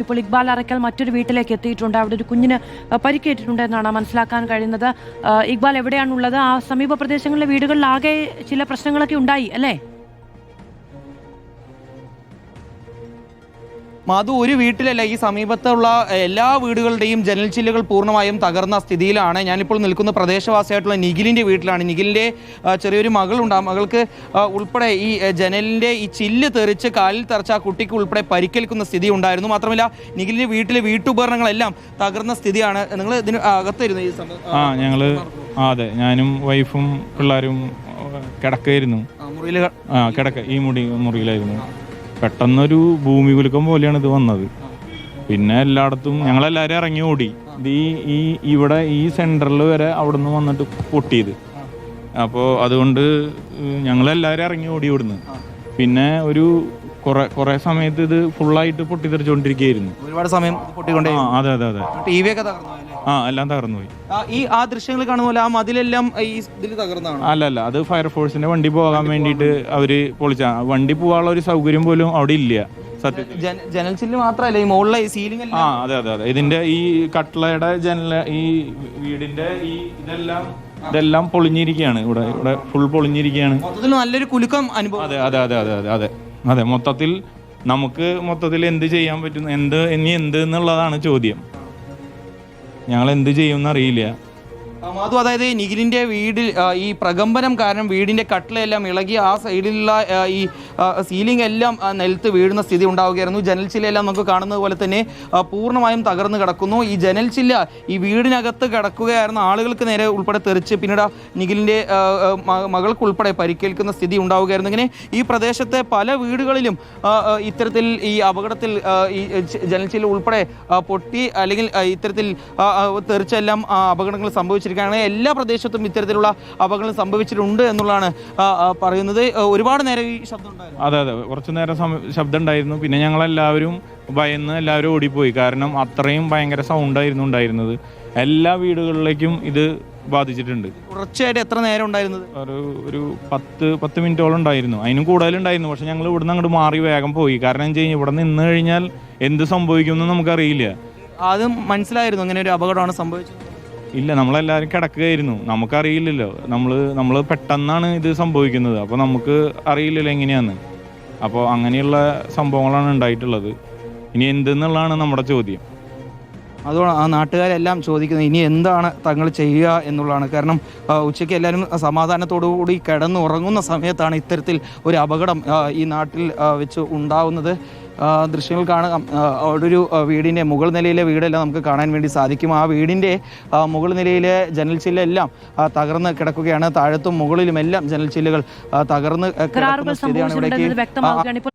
ഇപ്പോൾ ഇക്ബാൽ അറക്കൽ മറ്റൊരു വീട്ടിലേക്ക് എത്തിയിട്ടുണ്ട്. അവിടെ ഒരു കുഞ്ഞിന് പരിക്കേറ്റിട്ടുണ്ട് എന്നാണ് മനസ്സിലാക്കാൻ കഴിയുന്നത്. ഇക്ബാൽ എവിടെയാണുള്ളത്? ആ സമീപ പ്രദേശങ്ങളിലെ വീടുകളിലാകെ ചില പ്രശ്നങ്ങളൊക്കെ ഉണ്ടായി അല്ലേ? മാധു, ഒരു വീട്ടിലല്ല, ഈ സമീപത്തുള്ള എല്ലാ വീടുകളുടെയും ജനൽ ചില്ലുകൾ പൂർണ്ണമായും തകർന്ന സ്ഥിതിയിലാണ്. ഞാനിപ്പോൾ നിൽക്കുന്ന പ്രദേശവാസിയായിട്ടുള്ള നിഖിലിൻ്റെ വീട്ടിലാണ്. നിഖിലിൻ്റെ ചെറിയൊരു മകളുണ്ട്. ആ മകൾക്ക് ഉൾപ്പെടെ ഈ ജനലിൻ്റെ ഈ ചില്ല് തെറിച്ച് കാലിൽ തെറിച്ച ആ കുട്ടിക്ക് ഉൾപ്പെടെ പരിക്കേൽക്കുന്ന സ്ഥിതി ഉണ്ടായിരുന്നു. മാത്രമല്ല നിഖിലിൻ്റെ വീട്ടിലെ വീട്ടുപകരണങ്ങളെല്ലാം തകർന്ന സ്ഥിതിയാണ്. നിങ്ങൾ ഇതിന് അകത്തായിരുന്നു ഈ ഞങ്ങൾ അതെ, ഞാനും വൈഫും പിള്ളേരും കിടക്കായിരുന്നു. ഈ മുറിയിലായിരുന്നു. പെട്ടെന്നൊരു ഭൂമി കുലുക്കം പോലെയാണ് ഇത് വന്നത്. പിന്നെ എല്ലായിടത്തും ഞങ്ങളെല്ലാവരും ഇറങ്ങി ഓടി. ഇത് ഇവിടെ ഈ സെൻറ്ററിൽ വരെ അവിടെ നിന്ന് വന്നിട്ട് പൊട്ടിയത്. അപ്പോൾ അതുകൊണ്ട് ഞങ്ങളെല്ലാവരും ഇറങ്ങി ഓടി ഇവിടുന്ന്. പിന്നെ ഒരു കുറെ സമയത്ത് ഇത് ഫുള്ളായിട്ട് പൊട്ടിത്തെറിച്ചുകൊണ്ടിരിക്കുകയായിരുന്നു. ഒരുപാട് സമയം പൊട്ടിക്കൊണ്ടേ. അതെ അതെ അതെ. ടി വി ഒക്കെ തകർന്നു. എല്ലാം തകർന്നു പോയി. ആ ദൃശ്യങ്ങൾ കാണുമ്പോൾ ആ മതിലെല്ലാം ഈ ഇതിൽ തകർന്നതാണ്. അല്ല, അത് ഫയർഫോഴ്സിന്റെ വണ്ടി പോകാൻ വേണ്ടിയിട്ട് അവര് പൊളിച്ച. വണ്ടി പോകാനുള്ള ഒരു സൗകര്യം പോലും അവിടെ ഇല്ല സത്യത്തിൽ. ജനൽ ചില്ല് മാത്രമല്ല, ഈ മുകളിലെ സീലിംഗ്. അതെ അതെ അതെ. ഇതിന്റെ ഈ കട്ട്ളയുടെ ജനല, ഈ വീടിന്റെ ഈ ഇതെല്ലാം പൊളിഞ്ഞിരിക്കുകയാണ്. ഇവിടെ ഫുൾ പൊളിഞ്ഞിരിക്കുകയാണ്. മൊത്തത്തിൽ നല്ലൊരു കുലുക്കം അനുഭവം. അതെ അതെ അതെ അതെ അതെ അതെ അതെ. മൊത്തത്തിൽ എന്ത് ചെയ്യാൻ പറ്റും, ഇനി എന്ത് എന്നുള്ളതാണ് ചോദ്യം. ഞങ്ങൾ എന്ത് ചെയ്യുമെന്നറിയില്ല. മാധു, അതായത് നിഖിലിൻ്റെ വീടിൽ ഈ പ്രകമ്പനം കാരണം വീടിൻ്റെ കട്ടിലെല്ലാം ഇളകി ആ സൈഡിലുള്ള ഈ സീലിംഗ് എല്ലാം നിലത്ത് വീഴുന്ന സ്ഥിതി ഉണ്ടാവുകയായിരുന്നു. ജനൽ ചില്ലയെല്ലാം നമുക്ക് കാണുന്നത് പോലെ തന്നെ പൂർണ്ണമായും തകർന്ന് കിടക്കുന്നു. ഈ ജനൽ ചില്ല ഈ വീടിനകത്ത് കിടക്കുകയായിരുന്ന ആളുകൾക്ക് നേരെ ഉൾപ്പെടെ തെറിച്ച് പിന്നീട് നിഖിലിൻ്റെ മകൾക്ക് ഉൾപ്പെടെ പരിക്കേൽക്കുന്ന സ്ഥിതി ഉണ്ടാവുകയായിരുന്നു. ഇങ്ങനെ ഈ പ്രദേശത്തെ പല വീടുകളിലും ഇത്തരത്തിൽ ഈ അപകടത്തിൽ ഈ ജനൽ ചില്ല ഉൾപ്പെടെ പൊട്ടി അല്ലെങ്കിൽ ഇത്തരത്തിൽ തെറിച്ചെല്ലാം അപകടങ്ങൾ സംഭവിച്ചിരിക്കുന്നു. എല്ലാ പ്രദേശത്തും ഇത്തരത്തിലുള്ള അപകടങ്ങൾ സംഭവിച്ചിട്ടുണ്ട് എന്നുള്ളതാണ് പറയുന്നത്. ഒരുപാട് നേരം ഈ ശബ്ദം ഉണ്ടായിരുന്നു. അതെ അതെ, കുറച്ചു നേരം ശബ്ദം ഉണ്ടായിരുന്നു. പിന്നെ ഞങ്ങളെല്ലാവരും ഭയന്ന് എല്ലാവരും ഓടിപ്പോയി. കാരണം അത്രയും ഭയങ്കര സൗണ്ടായിരുന്നു ഉണ്ടായിരുന്നത്. എല്ലാ വീടുകളിലേക്കും ഇത് ബാധിച്ചിട്ടുണ്ട്. തുടർച്ചയായിട്ട് എത്ര നേരം ഉണ്ടായിരുന്നത്? ഒരു 10 മിനിറ്റോളം ഉണ്ടായിരുന്നു. അതിനും കൂടുതലുണ്ടായിരുന്നു. പക്ഷെ ഞങ്ങൾ ഇവിടുന്ന് അങ്ങോട്ട് മാറി വേഗം പോയി. കാരണം എന്താ വെച്ചാൽ ഇവിടെ നിന്ന് കഴിഞ്ഞാൽ എന്ത് സംഭവിക്കുമെന്ന് നമുക്കറിയില്ല. അതും മനസ്സിലായിരുന്നു അങ്ങനെ ഒരു അപകടമാണ് സംഭവിച്ചത്? ഇല്ല, നമ്മളെല്ലാവരും കിടക്കുകയായിരുന്നു. നമുക്കറിയില്ലല്ലോ. നമ്മൾ പെട്ടെന്നാണ് ഇത് സംഭവിക്കുന്നത്. അപ്പോൾ നമുക്ക് അറിയില്ലല്ലോ എങ്ങനെയാന്ന്. അപ്പോൾ അങ്ങനെയുള്ള സംഭവങ്ങളാണ് ഉണ്ടായിട്ടുള്ളത്. ഇനി എന്തെന്നുള്ളതാണ് നമ്മുടെ ചോദ്യം. അതുകൊണ്ട് ആ നാട്ടുകാരെല്ലാം ചോദിക്കുന്നത് ഇനി എന്താണ് തങ്ങൾ ചെയ്യുക എന്നുള്ളതാണ്. കാരണം ഉച്ചയ്ക്ക് എല്ലാവരും സമാധാനത്തോടുകൂടി കിടന്നുറങ്ങുന്ന സമയത്താണ് ഇത്തരത്തിൽ ഒരു അപകടം ഈ നാട്ടിൽ വെച്ച് ഉണ്ടാവുന്നത്. ദൃശ്യങ്ങൾ കാണാം. അവിടെ ഒരു വീടിൻ്റെ മുകൾ നിലയിലെ വീടെല്ലാം നമുക്ക് കാണാൻ വേണ്ടി സാധിക്കും. ആ വീടിൻ്റെ മുകൾ നിലയിലെ ജനൽ ചില്ലെല്ലാം തകർന്ന് കിടക്കുകയാണ്. താഴത്തും മുകളിലുമെല്ലാം ജനൽ ചില്ലുകൾ തകർന്ന് കിടക്കുന്ന സ്ഥിതിയാണ് ഇവിടേക്ക്.